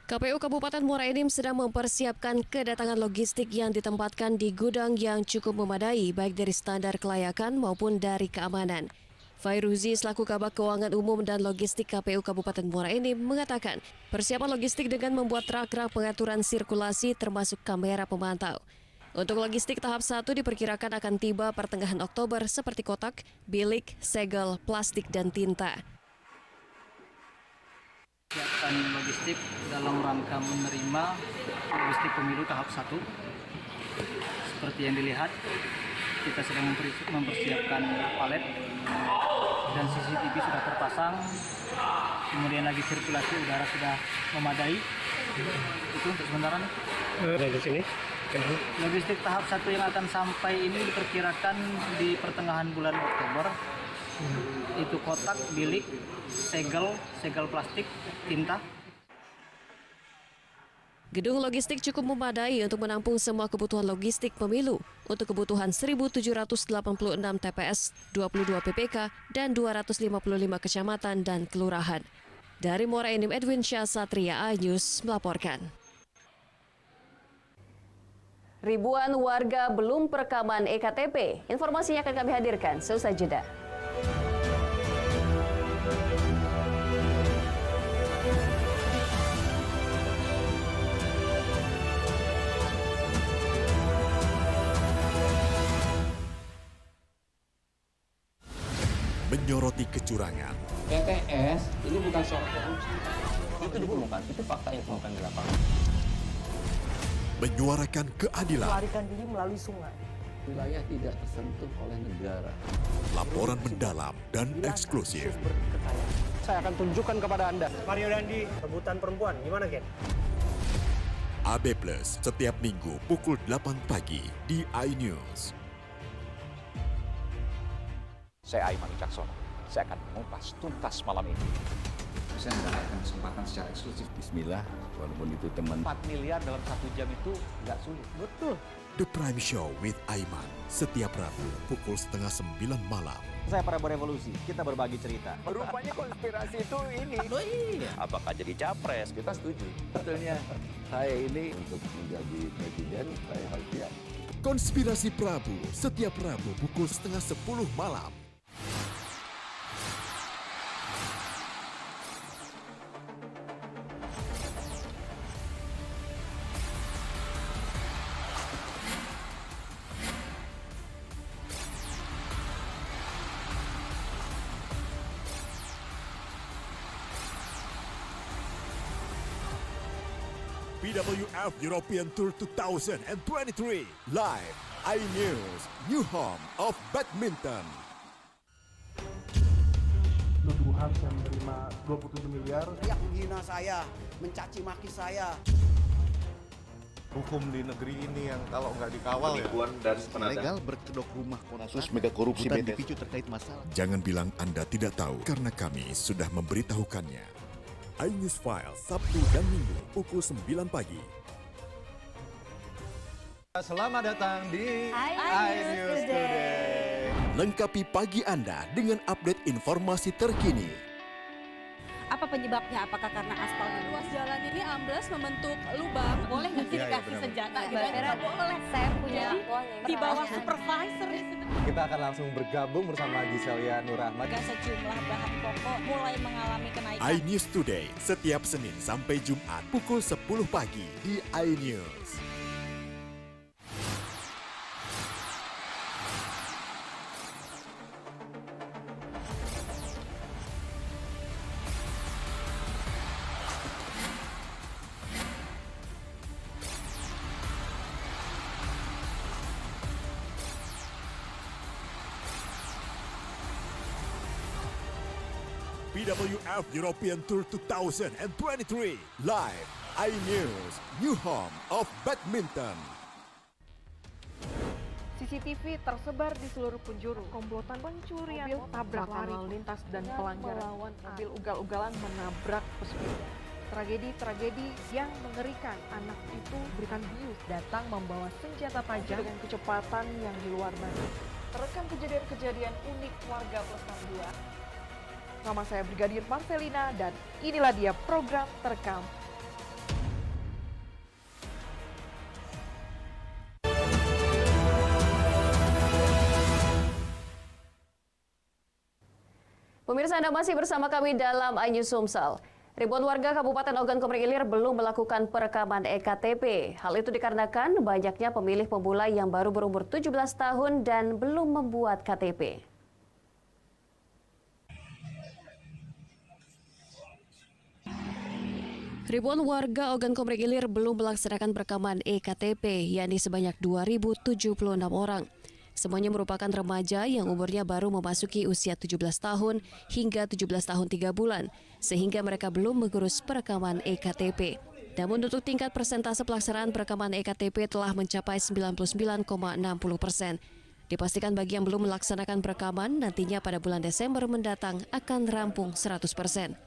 KPU Kabupaten Muara Enim sedang mempersiapkan kedatangan logistik yang ditempatkan di gudang yang cukup memadai baik dari standar kelayakan maupun dari keamanan. Fairuzi selaku Kabag Keuangan Umum dan Logistik KPU Kabupaten Muara Enim mengatakan persiapan logistik dengan membuat rak-rak pengaturan sirkulasi termasuk kamera pemantau. Untuk logistik tahap 1 diperkirakan akan tiba pertengahan Oktober seperti kotak, bilik, segel, plastik, dan tinta. Siapkan logistik dalam rangka menerima logistik pemilu tahap 1. Seperti yang dilihat, kita sedang mempersiapkan palet dan CCTV sudah terpasang. Kemudian lagi sirkulasi udara sudah memadai. Itu untuk sementara nih. Dari sini. Logistik tahap 1 yang akan sampai ini diperkirakan di pertengahan bulan Oktober. Itu kotak, bilik, segel plastik, tinta. Gedung logistik cukup memadai untuk menampung semua kebutuhan logistik pemilu untuk kebutuhan 1.786 TPS, 22 PPK, dan 255 kecamatan dan kelurahan. Dari Muara Enim, Edwin Syah Satria, iNews melaporkan. Ribuan warga belum perekaman EKTP. Informasinya akan kami hadirkan seusai jeda. Menyoroti kecurangan. PTS ini bukan soal korupsi. Itu ditemukan, itu fakta yang ditemukan di lapangan. Menyuarakan keadilan. Melarikan diri melalui sungai. Wilayah tidak tersentuh oleh negara. Laporan mendalam dan eksklusif. Saya akan tunjukkan kepada Anda. Mario Dandi, rebutan perempuan. Gimana, Ken? AB Plus setiap Minggu pukul 8 pagi di iNews. Saya Aiman Wicaksono. Saya akan mengupas tuntas malam ini. Saya mendapatkan kesempatan secara eksklusif. Bismillah, walaupun itu teman. 4 miliar dalam 1 jam itu nggak sulit. Betul. The Prime Show with Aiman. Setiap Rabu pukul 8:30 malam. Saya para berevolusi, kita berbagi cerita. Rupanya konspirasi itu ini. Oh iya. Apakah jadi capres? Kita setuju. Sebetulnya saya ini untuk menjadi presiden, saya harus siap. Konspirasi Prabu, setiap Rabu pukul 9:30 malam. BWF European Tour 2023 live iNews, new home of badminton. Nuduhan saya menerima 27 miliar. Yang menghina saya, mencaci maki saya. Hukum di negeri ini yang kalau nggak dikawal penipuan ya. Dan Ilegal berkedok rumah kasus mega korupsi dipicu terkait masalah. Jangan bilang Anda tidak tahu karena kami sudah memberitahukannya. iNews File Sabtu dan Minggu pukul 9 pagi. Selamat datang di iNews Today. Lengkapi pagi Anda dengan update informasi terkini. Apa penyebabnya? Apakah karena aspal? Ruas jalan ini amblas membentuk lubang. Boleh nggak sih dikasih senjata? Nggak boleh. Saya punya di bawah supervisor. Kita akan langsung bergabung bersama Giselia Nurahmat. Sejumlah bahan pokok mulai mengalami kenaikan. iNews Today setiap Senin sampai Jumat pukul 10 pagi di iNews. BWF European Tour 2023 live iNews, new home of badminton. CCTV tersebar di seluruh penjuru. Komplotan pencurian mobil tabrak lalu lintas dan pelanggaran mobil ugal-ugalan menabrak pesepeda. Tragedi-tragedi yang mengerikan. Anak itu berikan bius, datang membawa senjata tajam dengan kecepatan yang di luar batas. Terekam kejadian-kejadian unik warga plus 62. Nama saya Brigadir Marcelina dan inilah dia program Terekam. Pemirsa, Anda masih bersama kami dalam iNews Sumsel. Ribuan warga Kabupaten Ogan Komering Ilir belum melakukan perekaman EKTP. Hal itu dikarenakan banyaknya pemilih pemula yang baru berumur 17 tahun dan belum membuat KTP. Ribuan warga Ogan Komering Ilir belum melaksanakan perekaman EKTP, yakni sebanyak 2.076 orang. Semuanya merupakan remaja yang umurnya baru memasuki usia 17 tahun hingga 17 tahun 3 bulan, sehingga mereka belum mengurus perekaman EKTP. Namun untuk tingkat persentase pelaksanaan perekaman EKTP telah mencapai 99,60%. Dipastikan bagi yang belum melaksanakan perekaman, nantinya pada bulan Desember mendatang akan rampung 100%.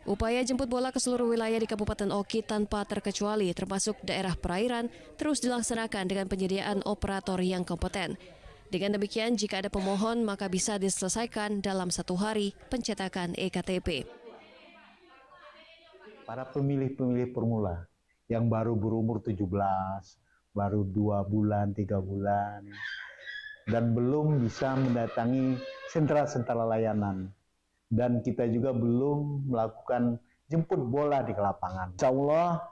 Upaya jemput bola ke seluruh wilayah di Kabupaten Oki tanpa terkecuali, termasuk daerah perairan, terus dilaksanakan dengan penyediaan operator yang kompeten. Dengan demikian, jika ada pemohon, maka bisa diselesaikan dalam 1 hari pencetakan EKTP. Para pemilih-pemilih pemula yang baru berumur 17, baru 2 bulan, 3 bulan, dan belum bisa mendatangi sentra-sentra layanan. Dan kita juga belum melakukan jemput bola di lapangan. Insya Allah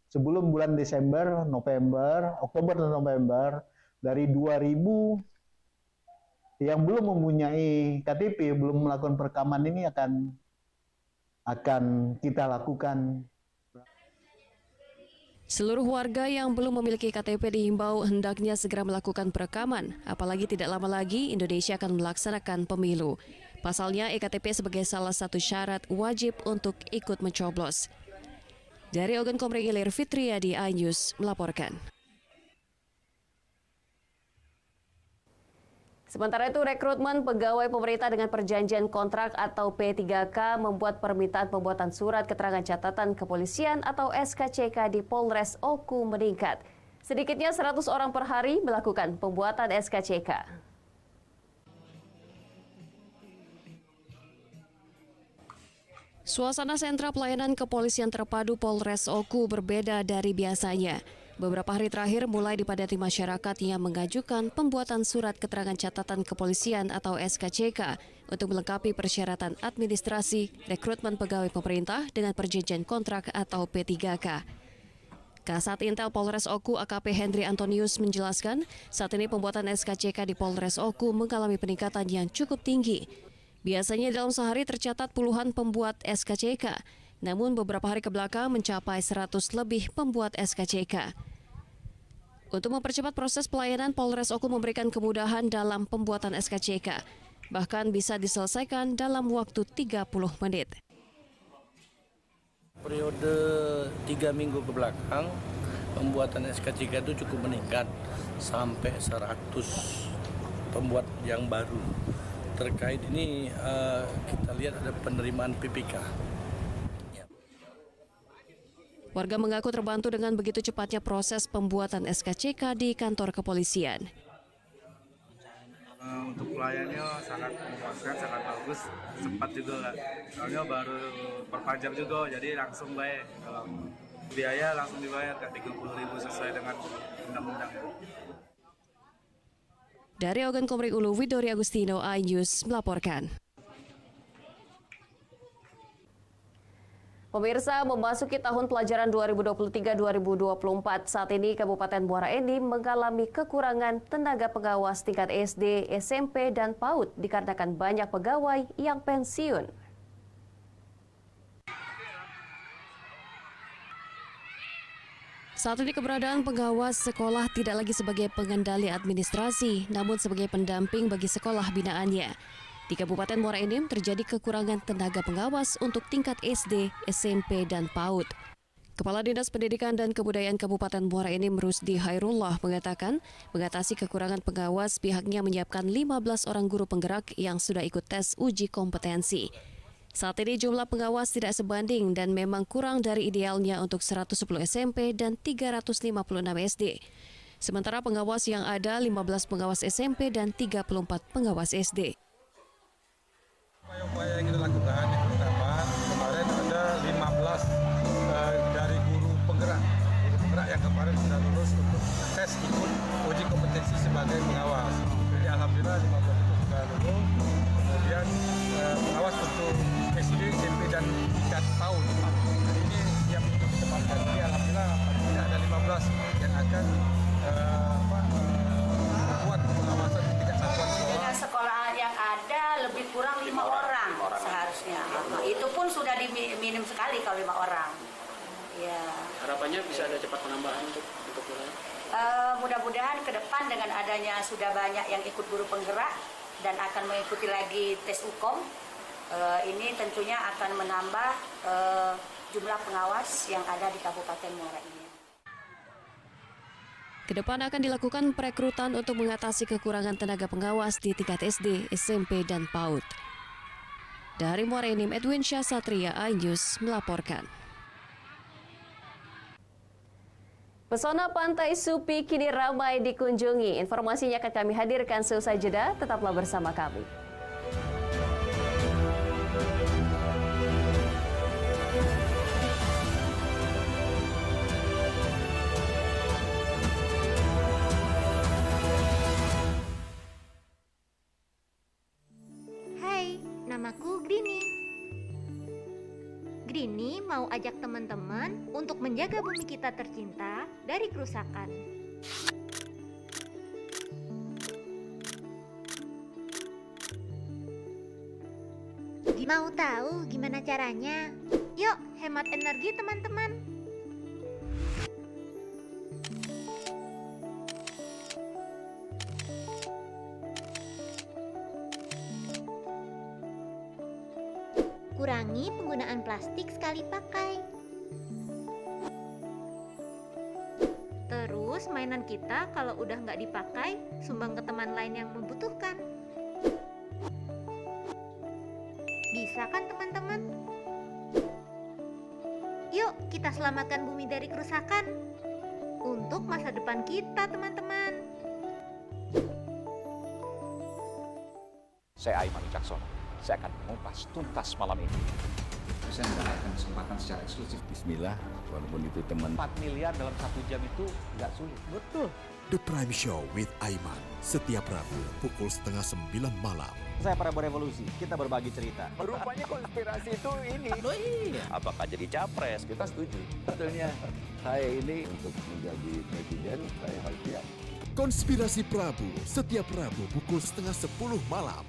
sebelum bulan Desember, Oktober dan November, dari 2.000 yang belum mempunyai KTP, belum melakukan perekaman ini akan kita lakukan. Seluruh warga yang belum memiliki KTP dihimbau hendaknya segera melakukan perekaman, apalagi tidak lama lagi Indonesia akan melaksanakan pemilu. Pasalnya EKTP sebagai salah satu syarat wajib untuk ikut mencoblos. Dari Ogan Komering Ilir, Fitriadi, iNews melaporkan. Sementara itu, rekrutmen pegawai pemerintah dengan perjanjian kontrak atau P3K membuat permintaan pembuatan surat keterangan catatan kepolisian atau SKCK di Polres Oku meningkat. Sedikitnya 100 orang per hari melakukan pembuatan SKCK. Suasana sentra pelayanan kepolisian terpadu Polres Oku berbeda dari biasanya. Beberapa hari terakhir mulai dipadati masyarakat yang mengajukan pembuatan surat keterangan catatan kepolisian atau SKCK untuk melengkapi persyaratan administrasi rekrutmen pegawai pemerintah dengan perjanjian kontrak atau P3K. Kasat Intel Polres Oku AKP Hendri Antonius menjelaskan, saat ini pembuatan SKCK di Polres Oku mengalami peningkatan yang cukup tinggi. Biasanya dalam sehari tercatat puluhan pembuat SKCK, namun beberapa hari kebelakang mencapai 100 lebih pembuat SKCK. Untuk mempercepat proses pelayanan, Polres Oku memberikan kemudahan dalam pembuatan SKCK. Bahkan bisa diselesaikan dalam waktu 30 menit. Periode 3 minggu ke belakang, pembuatan SKCK itu cukup meningkat sampai 100 pembuat yang baru. Terkait ini kita lihat ada penerimaan PPK. Warga mengaku terbantu dengan begitu cepatnya proses pembuatan SKCK di kantor kepolisian. Untuk pelayannya sangat memuaskan, sangat bagus, cepat juga. Soalnya baru perpanjang juga, jadi langsung baik. Kalau biaya langsung dibayar, kayak 30.000 sesuai dengan undang-undang. Dari Ogan Komering Ulu, Widori Agustino, iNews melaporkan. Pemirsa, memasuki tahun pelajaran 2023-2024, saat ini Kabupaten Muara Enim mengalami kekurangan tenaga pengawas tingkat SD, SMP, dan PAUD dikarenakan banyak pegawai yang pensiun. Saat ini keberadaan pengawas sekolah tidak lagi sebagai pengendali administrasi, namun sebagai pendamping bagi sekolah binaannya. Di Kabupaten Muara Enim terjadi kekurangan tenaga pengawas untuk tingkat SD, SMP, dan PAUD. Kepala Dinas Pendidikan dan Kebudayaan Kabupaten Muara Enim Rusdi Hairullah mengatakan, mengatasi kekurangan pengawas, pihaknya menyiapkan 15 orang guru penggerak yang sudah ikut tes uji kompetensi. Saat ini jumlah pengawas tidak sebanding dan memang kurang dari idealnya untuk 110 SMP dan 356 SD. Sementara pengawas yang ada 15 pengawas SMP dan 34 pengawas SD. Upaya-upaya yang kita lakukan yang pertama, kemarin ada 15 dari guru penggerak yang kemarin sudah lulus untuk tes ikut uji kompetensi sebagai pengawas. Jadi alhamdulillah 15 itu sudah lulus. Kemudian pengawas untuk SD, SMP dan tingkat PAUD. Ini siap untuk ditempatkan. Jadi alhamdulillah tidak ada 15 yang akan membuat pengawasan di tingkat satuan sekolah. Dengan sekolah yang ada lebih kurang 5 orang seharusnya. Itu pun sudah minim sekali kalau 5 orang. Ya. Harapannya bisa ada cepat penambahan untuk mudah-mudahan ke depan dengan adanya sudah banyak yang ikut guru penggerak dan akan mengikuti lagi tes UKOM, ini tentunya akan menambah jumlah pengawas yang ada di Kabupaten Muara ini. Kedepan akan dilakukan perekrutan untuk mengatasi kekurangan tenaga pengawas di tingkat SD, SMP, dan PAUD. Dari Muara Enim, Edwin Syah Satria, iNews melaporkan. Pesona Pantai Supi kini ramai dikunjungi. Informasinya akan kami hadirkan seusai jeda. Tetaplah bersama kami. Hai, namaku Grini. Grini mau ajak teman-teman untuk menjaga bumi kita tercinta dari kerusakan. Mau tahu gimana caranya? Yuk, hemat energi teman-teman. Kurangi penggunaan plastik sekali pakai. Terus mainan kita kalau udah nggak dipakai, sumbang ke teman lain yang membutuhkan. Bisa kan teman-teman? Yuk kita selamatkan bumi dari kerusakan. Untuk masa depan kita teman-teman. Saya Aiman Wicaksono. Saya akan mengupas tuntas malam ini. Saya mendapatkan kesempatan secara eksklusif. Bismillah, walaupun itu teman. 4 miliar dalam 1 jam itu nggak sulit. Betul. The Prime Show with Aiman. Setiap Rabu pukul 8:30 malam. Saya Prabowo Revolusi, kita berbagi cerita. Rupanya konspirasi itu ini. Oh iya. Apakah jadi capres? Kita setuju. Betulnya saya ini untuk menjadi presiden, saya harus siap. Konspirasi Prabu, setiap Rabu pukul 9:30 malam.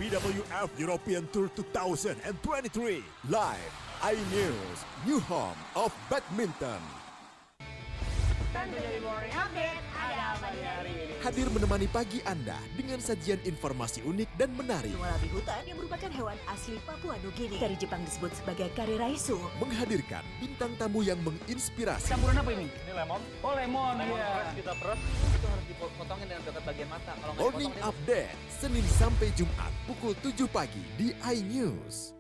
BWF European Tour 2023 live iNews, new home of badminton. Hadir menemani pagi Anda dengan sajian informasi unik dan menarik. Walabi hutan yang merupakan hewan asli Papua Nugini. Dari Jepang disebut sebagai kare raisu. Menghadirkan bintang tamu yang menginspirasi. Campuran apa ini? Ini lemon. Oh lemon, ya. Kita peras, itu harus dipotongin dengan dekat bagian mata. Kalau nggak Morning dipotong, Update, Senin sampai Jumat pukul 7 pagi di iNews.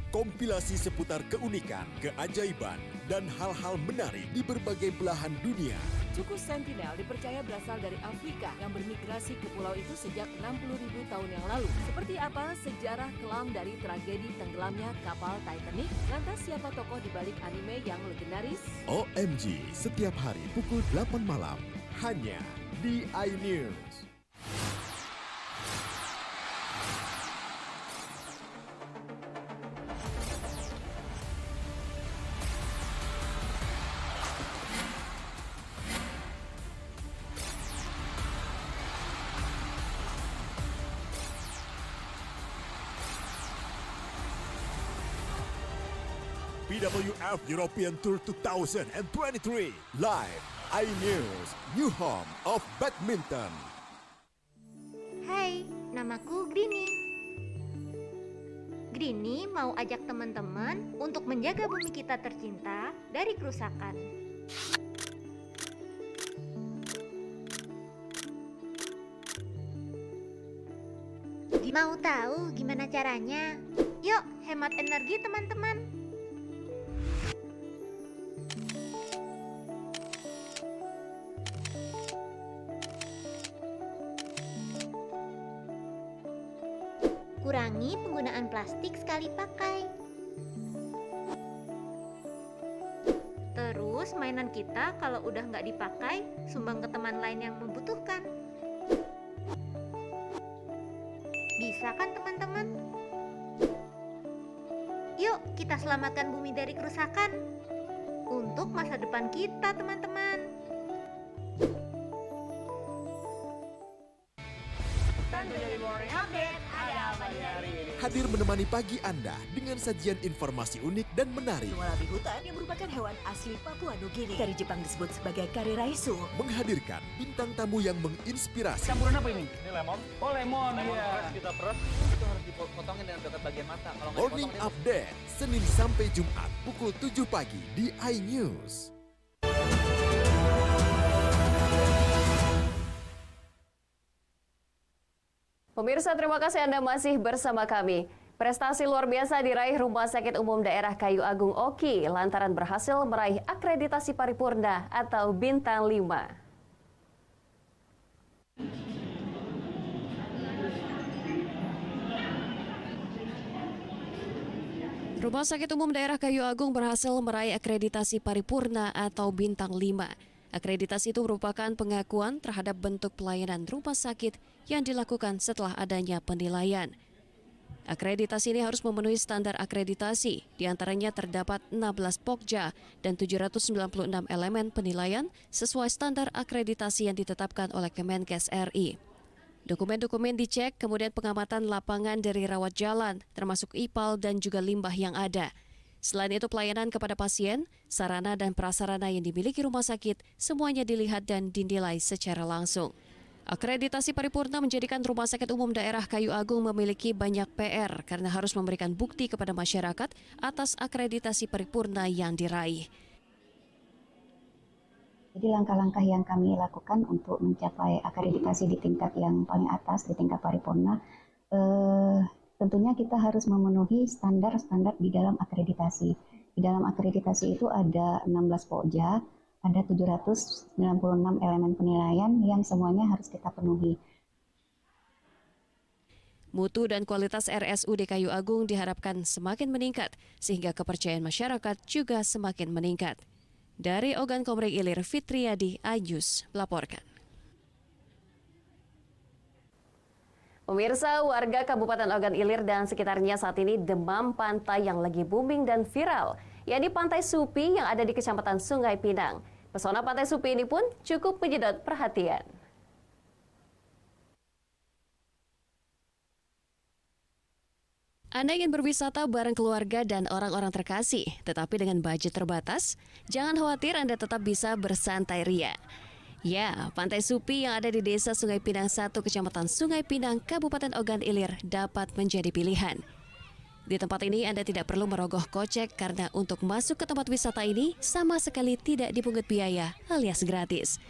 Kompilasi seputar keunikan, keajaiban, dan hal-hal menarik di berbagai belahan dunia. Suku Sentinel dipercaya berasal dari Afrika yang bermigrasi ke pulau itu sejak 60.000 tahun yang lalu. Seperti apa sejarah kelam dari tragedi tenggelamnya kapal Titanic? Lantas siapa tokoh di balik anime yang legendaris? OMG, setiap hari pukul 8 malam, hanya di iNews. BWF European Tour 2023 live iNews, new home of badminton. Hai, namaku Grini. Grini mau ajak teman-teman untuk menjaga bumi kita tercinta dari kerusakan. Mau tahu gimana caranya? Yuk, hemat energi teman-teman. Kurangi penggunaan plastik sekali pakai. Terus mainan kita kalau udah nggak dipakai, sumbang ke teman lain yang membutuhkan. Bisa kan teman-teman? Yuk kita selamatkan bumi dari kerusakan untuk masa depan kita teman-teman. Hadir menemani pagi Anda dengan sajian informasi unik dan menarik. Wallaby hutan yang merupakan hewan asli Papua Nugini dari Jepang disebut sebagai kariraisu. Menghadirkan bintang tamu yang menginspirasi. Campuran apa ini? Ini lemon. Oh lemon, iya. Kita peras itu harus dipotongin dengan dekat bagian mata. Kalau nggak Morning dipotong, Update Senin sampai Jumat pukul 7 pagi di iNews. Pemirsa, terima kasih Anda masih bersama kami. Prestasi luar biasa diraih Rumah Sakit Umum Daerah Kayu Agung Oki lantaran berhasil meraih akreditasi paripurna atau bintang 5. Rumah Sakit Umum Daerah Kayu Agung berhasil meraih akreditasi paripurna atau bintang 5. Akreditasi itu merupakan pengakuan terhadap bentuk pelayanan rumah sakit yang dilakukan setelah adanya penilaian. Akreditasi ini harus memenuhi standar akreditasi, diantaranya terdapat 16 pokja dan 796 elemen penilaian sesuai standar akreditasi yang ditetapkan oleh Kemenkes RI. Dokumen-dokumen dicek, kemudian pengamatan lapangan dari rawat jalan, termasuk IPAL dan juga limbah yang ada. Selain itu, pelayanan kepada pasien, sarana dan prasarana yang dimiliki rumah sakit, semuanya dilihat dan dinilai secara langsung. Akreditasi paripurna menjadikan Rumah Sakit Umum Daerah Kayu Agung memiliki banyak PR karena harus memberikan bukti kepada masyarakat atas akreditasi paripurna yang diraih. Jadi langkah-langkah yang kami lakukan untuk mencapai akreditasi di tingkat yang paling atas, di tingkat paripurna, tentunya kita harus memenuhi standar-standar di dalam akreditasi. Di dalam akreditasi itu ada 16 pokja, ada 796 elemen penilaian yang semuanya harus kita penuhi. Mutu dan kualitas RSUD Kayu Agung diharapkan semakin meningkat, sehingga kepercayaan masyarakat juga semakin meningkat. Dari Ogan Komering Ilir, Fitriadi, iNews melaporkan. Pemirsa, warga Kabupaten Ogan Ilir dan sekitarnya saat ini demam pantai yang lagi booming dan viral, yakni Pantai Supi yang ada di Kecamatan Sungai Pinang. Pesona Pantai Supi ini pun cukup menyedot perhatian. Anda ingin berwisata bareng keluarga dan orang-orang terkasih, tetapi dengan budget terbatas? Jangan khawatir, Anda tetap bisa bersantai ria. Ya, Pantai Supi yang ada di Desa Sungai Pinang 1, Kecamatan Sungai Pinang, Kabupaten Ogan Ilir dapat menjadi pilihan. Di tempat ini Anda tidak perlu merogoh kocek karena untuk masuk ke tempat wisata ini sama sekali tidak dipungut biaya alias gratis.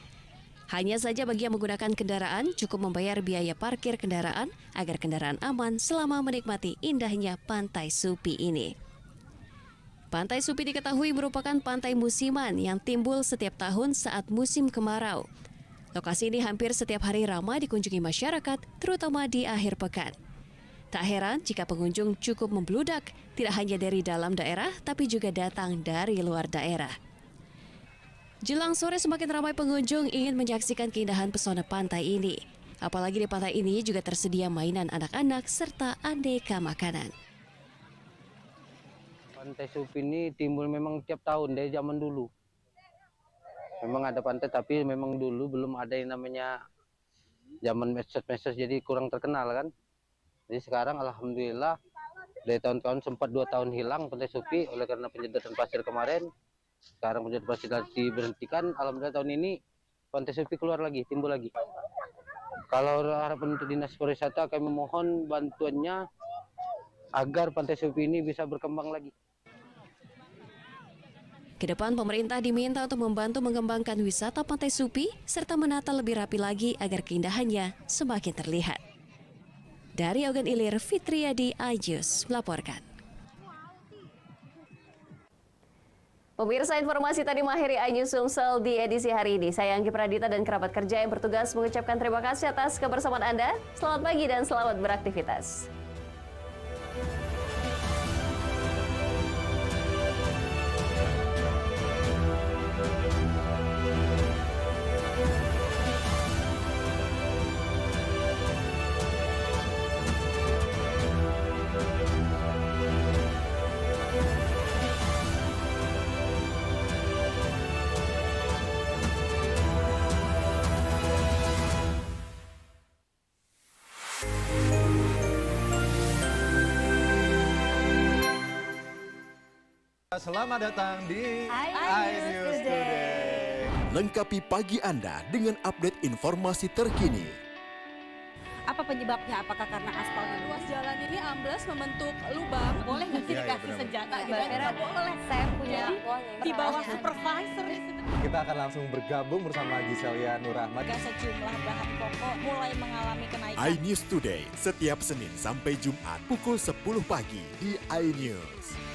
Hanya saja bagi yang menggunakan kendaraan cukup membayar biaya parkir kendaraan agar kendaraan aman selama menikmati indahnya Pantai Supi ini. Pantai Supi diketahui merupakan pantai musiman yang timbul setiap tahun saat musim kemarau. Lokasi ini hampir setiap hari ramai dikunjungi masyarakat, terutama di akhir pekan. Tak heran jika pengunjung cukup membludak, tidak hanya dari dalam daerah, tapi juga datang dari luar daerah. Jelang sore semakin ramai pengunjung ingin menyaksikan keindahan pesona pantai ini. Apalagi di pantai ini juga tersedia mainan anak-anak serta aneka makanan. Pantai Supi ini timbul memang tiap tahun dari zaman dulu. Memang ada pantai, tapi memang dulu belum ada yang namanya zaman medsos, jadi kurang terkenal kan. Jadi sekarang alhamdulillah Dari tahun-tahun sempat 2 tahun hilang Pantai Supi oleh karena penyedotan pasir kemarin. Sekarang penyedotan pasir diberhentikan. Alhamdulillah tahun ini Pantai Supi keluar lagi, timbul lagi. Kalau harapan untuk Dinas Pariwisata, kami mohon bantuannya agar Pantai Supi ini bisa berkembang lagi. Kedepan pemerintah diminta untuk membantu mengembangkan wisata Pantai Supi serta menata lebih rapi lagi agar keindahannya semakin terlihat. Dari Ogan Ilir, Fitriadi, iNews melaporkan. Pemirsa, informasi tadi mengakhiri iNews Sumsel di edisi hari ini. Saya Anggi Pradita dan kerabat kerja yang bertugas mengucapkan terima kasih atas kebersamaan Anda. Selamat pagi dan selamat beraktivitas. Selamat datang di iNews Today. Lengkapi pagi Anda dengan update informasi terkini. Apa penyebabnya? Apakah karena aspal ruas jalan ini ambles membentuk lubang? Boleh nggak sih dikasih senjata? Nggak boleh. Saya punya di bawah supervisor. Kita akan langsung bergabung bersama Giselia Nurrahman. Sejumlah bahan pokok mulai mengalami kenaikan. iNews Today setiap Senin sampai Jumat pukul 10 pagi di iNews.